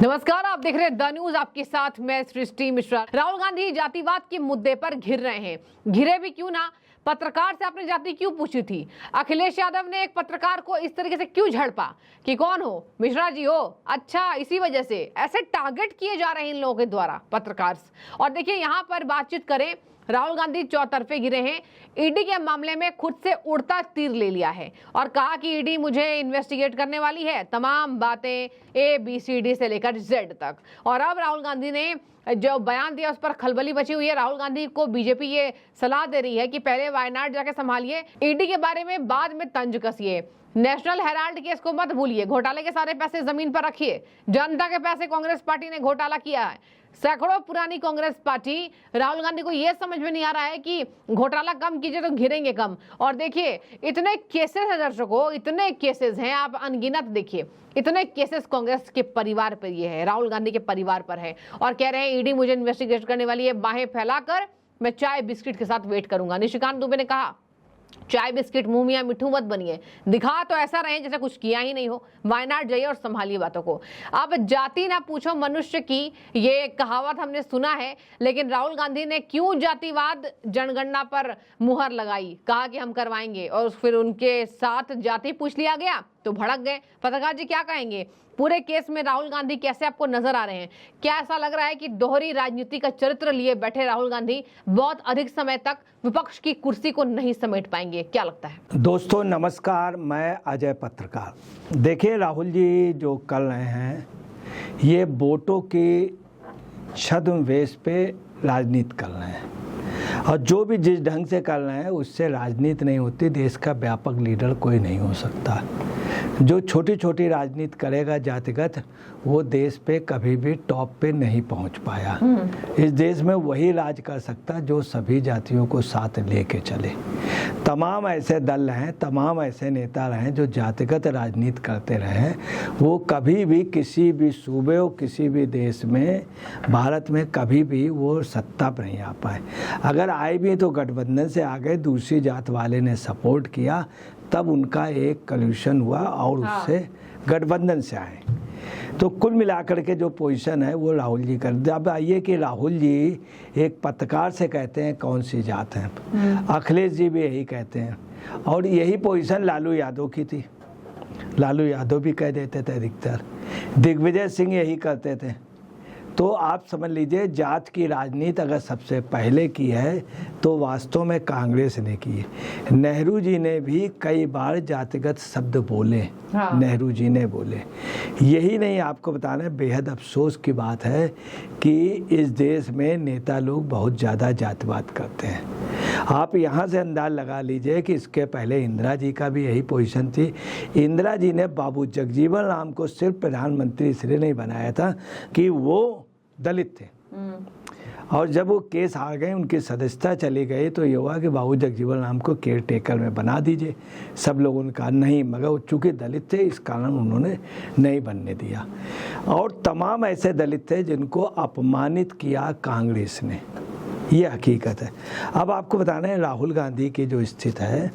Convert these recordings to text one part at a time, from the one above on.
नमस्कार, आप देख रहे हैं द न्यूज। आपके साथ मैं सृष्टि मिश्रा। राहुल गांधी जातिवाद के मुद्दे पर घिर रहे हैं। घिरे भी क्यों ना, पत्रकार से आपने जाति क्यों पूछी थी? अखिलेश यादव ने एक पत्रकार को इस तरीके से क्यों झड़पा कि कौन हो, मिश्रा जी हो? अच्छा, इसी वजह से ऐसे टारगेट किए जा रहे हैं इन लोगों के द्वारा पत्रकार। और देखिए, यहाँ पर बातचीत करें, राहुल गांधी चौतरफे गिरे हैं। ईडी के मामले में खुद से उड़ता तीर ले लिया है और कहा कि ईडी मुझे इन्वेस्टिगेट करने वाली है, तमाम बातें ABCD से लेकर Z तक। और अब राहुल गांधी ने जो बयान दिया उस पर खलबली मची हुई है। राहुल गांधी को बीजेपी ये सलाह दे रही है कि पहले वायनाड जाके संभालिए, ईडी के बारे में बाद में तंज कसिए, नेशनल हेराल्ड केस को मत भूलिए, घोटाले के सारे पैसे जमीन पर रखिए। जनता के पैसे कांग्रेस पार्टी ने घोटाला किया है। सैकड़ों पुरानी कांग्रेस पार्टी, राहुल गांधी को यह समझ में नहीं आ रहा है कि घोटाला कम कीजिए तो घिरेंगे कम। और देखिए, इतने केसेस है दर्शकों, इतने केसेस हैं, आप अनगिनत देखिए, इतने केसेस कांग्रेस के परिवार पर ये है, राहुल गांधी के परिवार पर है। और कह रहे हैं ईडी मुझे इन्वेस्टिगेट करने वाली है, बाहें फैलाकर मैं चाय बिस्किट के साथ वेट करूंगा। निशिकांत दुबे ने कहा, चाय बिस्किट मुंह मियां मिठू मत बनिए, दिखा तो ऐसा रहे जैसे कुछ किया ही नहीं हो। वायनाड जाइए और संभालिए बातों को। अब जाति ना पूछो मनुष्य की, ये कहावत हमने सुना है, लेकिन राहुल गांधी ने क्यों जातिवाद जनगणना पर मुहर लगाई, कहा कि हम करवाएंगे, और फिर उनके साथ जाति पूछ लिया गया तो भड़क गए। पत्रकार जी क्या कहेंगे पूरे केस में? राहुल गांधी कैसे आपको नजर आ रहे हैं? क्या ऐसा लग रहा है कि दोहरी राजनीति का चरित्र लिए बैठे राहुल गांधी बहुत अधिक समय तक विपक्ष की कुर्सी को नहीं समेट पाएंगे? क्या लगता है? दोस्तों नमस्कार, मैं अजय पत्रकार। देखिए, राहुल जी जो कर रहे हैं ये वोटों के छद्मवेश पे राजनीति कर रहे हैं, और जो भी जिस ढंग से कर रहे हैं उससे राजनीति नहीं होती। देश का व्यापक लीडर कोई नहीं हो सकता। जो छोटी छोटी राजनीति करेगा जातिगत, वो देश पे कभी भी टॉप पे नहीं पहुंच पाया। इस देश में वही राज कर सकता जो सभी जातियों को साथ लेके चले। तमाम ऐसे दल हैं, तमाम ऐसे नेता रहे जो जातिगत राजनीति करते रहे, वो कभी भी किसी भी सूबे और किसी भी देश में, भारत में कभी भी वो सत्ता पर नहीं आ पाए। अगर आए भी तो गठबंधन से आ गए, दूसरी जात वाले ने सपोर्ट किया, तब उनका एक कल्यूशन हुआ और उससे गठबंधन से आए। तो कुल मिलाकर के जो पोजीशन है वो राहुल जी कर। अब आइए कि राहुल जी एक पत्रकार से कहते हैं कौन सी जात है, अखिलेश जी भी यही कहते हैं, और यही पोजीशन लालू यादव की थी। लालू यादव भी कह देते थे अधिकतर, दिग्विजय सिंह यही करते थे। तो आप समझ लीजिए, जात की राजनीति अगर सबसे पहले की है तो वास्तव में कांग्रेस ने की है। नेहरू जी ने भी कई बार जातिगत शब्द बोले। हाँ। नेहरू जी ने बोले। यही नहीं, आपको बताना है, बेहद अफसोस की बात है कि इस देश में नेता लोग बहुत ज़्यादा जातिवाद करते हैं। आप यहाँ से अंदाज लगा लीजिए कि इसके पहले इंदिरा जी का भी यही पोजीशन थी। इंदिरा जी ने बाबू जगजीवन राम को सिर्फ प्रधानमंत्री इसलिए नहीं बनाया था कि वो दलित थे, और जब वो केस हार गए, उनकी सदस्यता चली गई, तो ये हुआ कि बाबू जगजीवन राम को केयर टेकर में बना दीजिए। सब लोगों ने कहा नहीं, मगर वो चूँकि दलित थे इस कारण उन्होंने नहीं बनने दिया। और तमाम ऐसे दलित थे जिनको अपमानित किया कांग्रेस ने, ये हकीकत है। अब आपको बताना है राहुल गांधी की जो स्थिति है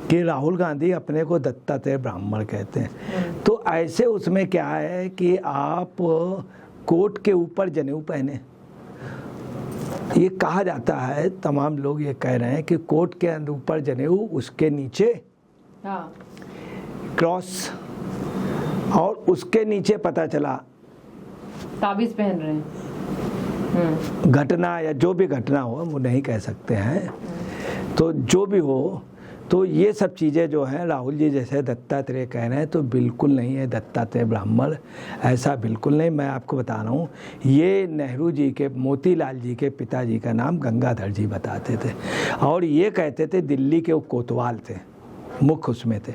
कि राहुल गांधी अपने को दत्तात्रेय ब्राह्मण कहते हैं। तो ऐसे उसमें क्या है कि आप कोट के ऊपर जनेऊ पहने, ये कहा जाता है, तमाम लोग ये कह रहे हैं कि कोट के ऊपर जनेऊ, उसके नीचे क्रॉस, और उसके नीचे पता चला ताबीज पहन रहे हैं। घटना या जो भी घटना हो, वो नहीं कह सकते हैं, तो जो भी हो, तो ये सब चीज़ें जो हैं, राहुल जी जैसे दत्तात्रेय कह रहे हैं तो बिल्कुल नहीं है दत्तात्रेय ब्राह्मण, ऐसा बिल्कुल नहीं। मैं आपको बता रहा हूँ, ये नेहरू जी के, मोतीलाल जी के पिताजी का नाम गंगाधर जी बताते थे, और ये कहते थे दिल्ली के वो कोतवाल थे, मुख्य उसमें थे।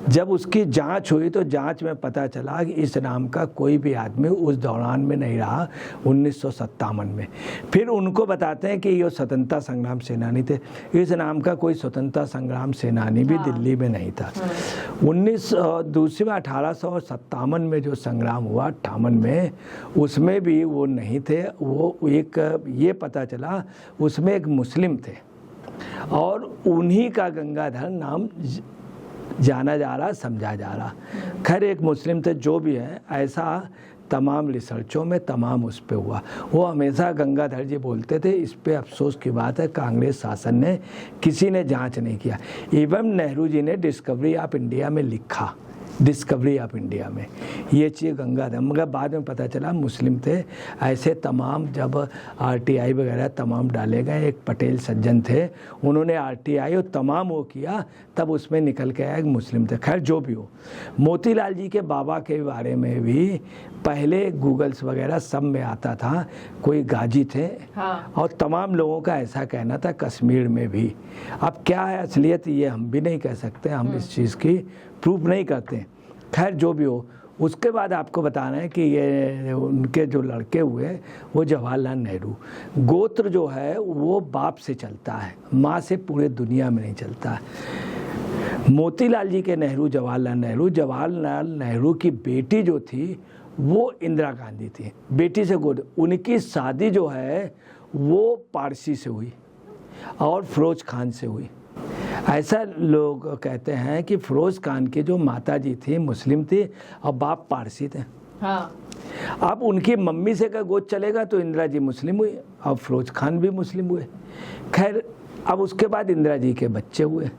जब उसकी जांच हुई तो जांच में पता चला कि इस नाम का कोई भी आदमी उस दौरान में नहीं रहा, 1957 में। फिर उनको बताते हैं कि ये स्वतंत्रता संग्राम सेनानी थे। इस नाम का कोई स्वतंत्रता संग्राम सेनानी भी दिल्ली में नहीं था। 1857 में जो संग्राम हुआ 58 में, उसमें भी वो नहीं थे। वो एक ये पता चला उसमें एक मुस्लिम थे, और उन्हीं का गंगाधर नाम जाना जा रहा, समझा जा रहा। खैर एक मुस्लिम थे, जो भी है, ऐसा तमाम रिसर्चों में तमाम उस पे हुआ। वो हमेशा गंगाधर जी बोलते थे, इस पे अफसोस की बात है कांग्रेस शासन ने किसी ने जांच नहीं किया। इवन नेहरू जी ने डिस्कवरी ऑफ इंडिया में लिखा, डिस्कवरी ऑफ इंडिया में ये चीज़ गंगाधर, मगर बाद में पता चला मुस्लिम थे। ऐसे तमाम जब आरटीआई वगैरह तमाम डाले गए, एक पटेल सज्जन थे, उन्होंने आरटीआई और तमाम वो किया, तब उसमें निकल के आया कि मुस्लिम थे। खैर जो भी हो, मोतीलाल जी के बाबा के बारे में भी पहले गूगल्स वगैरह सब में आता था, कोई गाजी थे। हाँ। और तमाम लोगों का ऐसा कहना था, कश्मीर में भी। अब क्या है असलियत ये हम भी नहीं कह सकते, हम इस चीज़ की प्रूफ नहीं करते। खैर जो भी हो, उसके बाद आपको बताना है कि ये उनके जो लड़के हुए वो जवाहरलाल नेहरू, गोत्र जो है वो बाप से चलता है, माँ से पूरे दुनिया में नहीं चलता है। मोतीलाल जी के नेहरू, जवाहरलाल नेहरू की बेटी जो थी वो इंदिरा गांधी थी, बेटी से गोद। उनकी शादी जो है वो पारसी से हुई और फिरोज खान से हुई। ऐसा लोग कहते हैं कि फिरोज खान की जो माता जी थी मुस्लिम थी और बाप पारसी थे। हाँ। अब उनकी मम्मी से का गोद चलेगा तो इंदिरा जी मुस्लिम हुई और फिरोज खान भी मुस्लिम हुए। खैर अब उसके बाद इंदिरा जी के बच्चे हुए।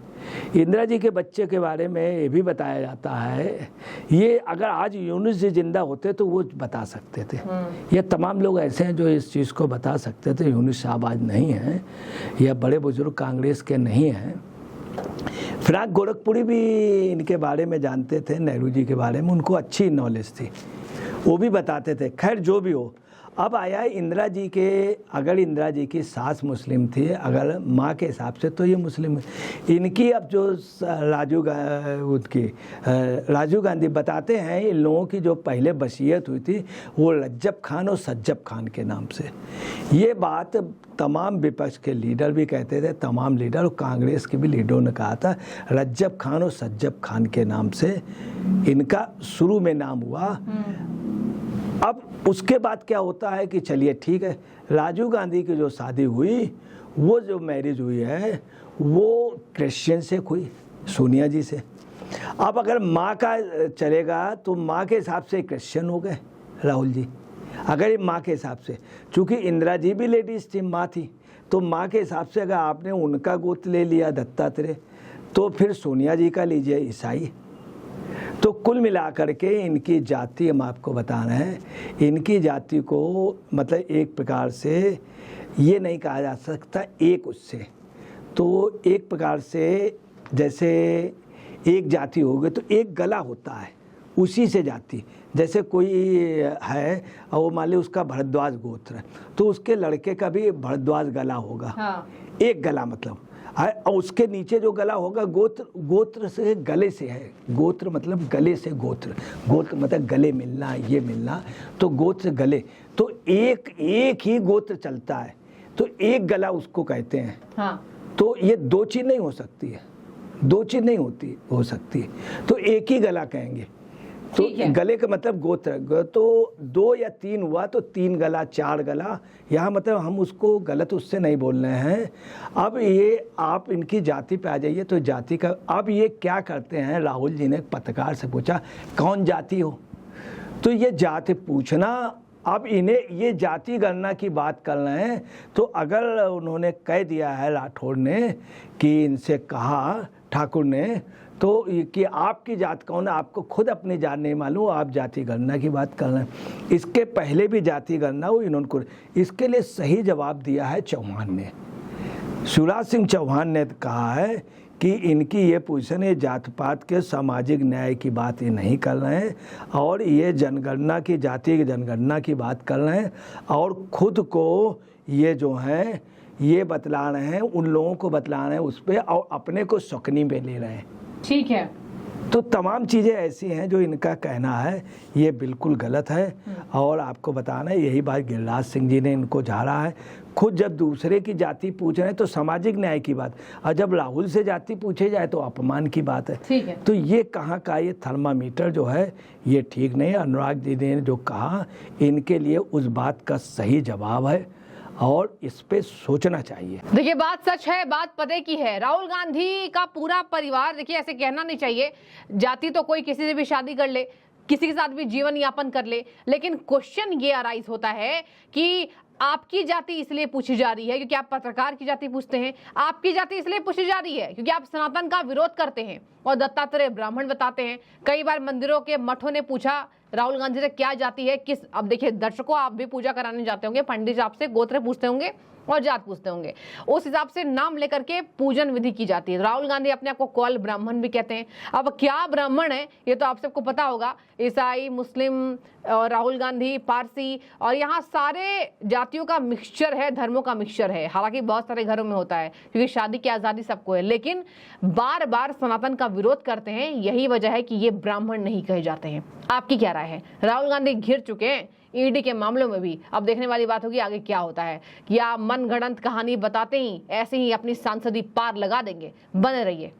इंदिरा जी के बच्चे के बारे में ये भी बताया जाता है, ये अगर आज यूनुस जी जिंदा होते तो वो बता सकते थे। ये तमाम लोग ऐसे हैं जो इस चीज़ को बता सकते थे। यूनुस साहब आज नहीं हैं, या बड़े बुजुर्ग कांग्रेस के नहीं हैं। फिराक गोरखपुरी भी इनके बारे में जानते थे, नेहरू जी के बारे में उनको अच्छी नॉलेज थी, वो भी बताते थे। खैर जो भी हो, अब आया इंदिरा जी के, अगर इंदिरा जी की सास मुस्लिम थी, अगर माँ के हिसाब से तो ये मुस्लिम है। इनकी अब जो राजीव गांधी बताते हैं, इन लोगों की जो पहले वसीयत हुई थी वो रज्जब खान और सज्जब खान के नाम से। ये बात तमाम विपक्ष के लीडर भी कहते थे, तमाम लीडर और कांग्रेस के भी लीडरों ने कहा था, रज्जब खान और सज्जब खान के नाम से इनका शुरू में नाम हुआ। अब उसके बाद क्या होता है कि चलिए ठीक है, राजीव गांधी की जो शादी हुई, वो जो मैरिज हुई है वो क्रिश्चियन से हुई, सोनिया जी से। अब अगर माँ का चलेगा तो माँ के हिसाब से क्रिश्चियन हो गए राहुल जी, अगर ये माँ के हिसाब से, चूँकि इंदिरा जी भी लेडीज़ थी, माँ थी, तो माँ के हिसाब से अगर आपने उनका गोत्र ले लिया दत्तात्रेय, तो फिर सोनिया जी का लीजिए ईसाई। तो कुल मिलाकर के इनकी जाति, हम आपको बताना है, इनकी जाति को मतलब एक प्रकार से ये नहीं कहा जा सकता एक उससे, तो एक प्रकार से जैसे एक जाति हो गई तो एक गला होता है, उसी से जाति। जैसे कोई है और वो मान ली उसका भरद्वाज गोत्र है, तो उसके लड़के का भी भरद्वाज गला होगा। हाँ। एक गला मतलब, और उसके नीचे जो गला होगा गोत्र, गोत्र से गले से है, गोत्र मतलब गले से गोत्र, गोत्र मतलब गले मिलना, ये मिलना, तो गोत्र गले, तो एक ही गोत्र चलता है, तो एक गला उसको कहते हैं। हाँ। तो ये दो चीज़ नहीं हो सकती है, दो चीज़ नहीं हो सकती, तो एक ही गला कहेंगे। तो गले का मतलब गोत्र, तो दो या तीन हुआ तो तीन गला, चार गला, यहाँ मतलब हम उसको गलत उससे नहीं बोल रहे हैं। अब ये आप इनकी जाति पे आ जाइए, तो जाति का अब ये क्या करते हैं, राहुल जी ने पत्रकार से पूछा कौन जाति हो, तो ये जाति पूछना, अब इन्हें ये जाति गणना की बात कर रहे हैं। तो अगर उन्होंने कह दिया है राठौड़ ने कि इनसे कहा ठाकुर ने, तो कि आपकी जात कौन है, आपको खुद अपनी जात नहीं मालूम, आप जाति गणना की बात कर रहे हैं। इसके पहले भी जाति गणना हुई, इन्होंने इसके लिए सही जवाब दिया है चौहान ने। शिवराज सिंह चौहान ने कहा है कि इनकी ये पोजीशन है, जात पात के सामाजिक न्याय की बात ये नहीं कर रहे हैं, और ये जनगणना की, जाति की जनगणना की बात कर रहे हैं, और खुद को ये जो है ये बतला रहे हैं, उन लोगों को बतला रहे हैं उस पर, और अपने को शौकनी में ले रहे हैं। ठीक है, तो तमाम चीज़ें ऐसी हैं जो इनका कहना है ये बिल्कुल गलत है। और आपको बताना है, यही बात गिरिराज सिंह जी ने इनको झाड़ा है। खुद जब दूसरे की जाति पूछ रहे हैं तो सामाजिक न्याय की बात, और जब राहुल से जाति पूछे जाए तो अपमान की बात है। ठीक है, तो ये कहाँ का ये थर्मामीटर जो है ये ठीक नहीं है। अनुराग जी ने जो कहा, इनके लिए उस बात का सही जवाब है और इस पे सोचना चाहिए। देखिए बात सच है, बात पते की है। राहुल गांधी का पूरा परिवार, देखिए ऐसे कहना नहीं चाहिए, जाति तो कोई किसी से भी शादी कर ले, किसी के साथ भी जीवन यापन कर ले। लेकिन क्वेश्चन ये अराइज होता है कि आपकी जाति इसलिए पूछी जा रही है क्योंकि आप पत्रकार की जाति पूछते हैं, आपकी जाति इसलिए पूछी जा रही है क्योंकि आप सनातन का विरोध करते हैं और दत्तात्रेय ब्राह्मण बताते हैं। कई बार मंदिरों के मठों ने पूछा राहुल गांधी से क्या जाति है, किस, अब देखिए दर्शकों, आप भी पूजा कराने जाते होंगे, पंडित जी आपसे गोत्र पूछते होंगे और जात पूछते होंगे, उस हिसाब से नाम लेकर के पूजन विधि की जाती है। राहुल गांधी अपने आप को कौल ब्राह्मण भी कहते हैं। अब क्या ब्राह्मण है ये तो आप सबको पता होगा, ईसाई, मुस्लिम और राहुल गांधी पारसी, और यहाँ सारे जातियों का मिक्सचर है, धर्मों का मिक्सचर है। हालांकि बहुत सारे घरों में होता है क्योंकि शादी की आज़ादी सबको है, लेकिन बार बार सनातन का विरोध करते हैं। यही वजह है कि ये ब्राह्मण नहीं कहे जाते हैं। आपकी क्या राय है? राहुल गांधी घिर चुके हैं ईडी के मामलों में भी। अब देखने वाली बात होगी आगे क्या होता है। या मनगढ़ंत कहानी बताते ही ऐसे ही अपनी सांसदी पार लगा देंगे? बने रहिए।